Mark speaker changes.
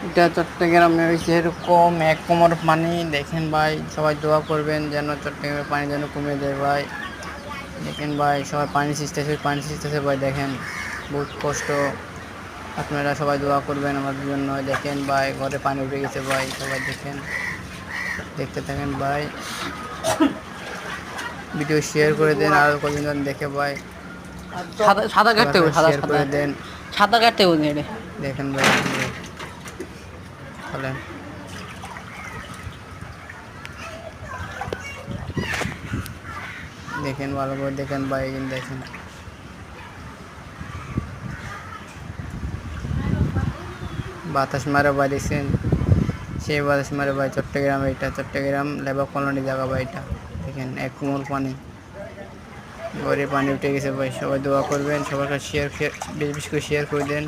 Speaker 1: এটা চট্টগ্রামে হয়েছে এরকম এক কোমর পানি। দেখেন ভাই, সবাই দোয়া করবেন যেন চট্টগ্রামের পানি যেন কমে যায় ভাই। দেখেন ভাই, সবাই পানি সিঁচতেছে ভাই। দেখেন বহুত কষ্ট। আপনারা সবাই দোয়া করবেন আমাদের জন্য। দেখেন ভাই, ঘরে পানি উঠে গেছে ভাই। সবাই দেখেন, দেখতে থাকেন ভাই। ভিডিও শেয়ার করে দেন আরও কতজন দেখে ভাই।
Speaker 2: সাদা সাদা
Speaker 1: সবার
Speaker 2: কাটতে হবে,
Speaker 1: কাছে
Speaker 2: সাদা
Speaker 1: শেয়ার
Speaker 2: সাদা
Speaker 1: করে দেন।
Speaker 2: সাদা কাটতে হবে এটা।
Speaker 1: দেখেন ভাই, চলেন। দেখেন ভালো করে দেখেন ভাই, দেখেন বাতাস মারে ভাই। দেখছেন সেই বাতাস মারে ভাই। চট্টগ্রাম, এটা চট্টগ্রাম লেবার কলোনি জায়গা ভাই। এটা দেখেন এক কোমর পানি, ঘরে পানি উঠে গেছে ভাই। সবাই দোয়া করবেন, সবার কাছে শেয়ার বেশি বেশি করে শেয়ার করে দেন।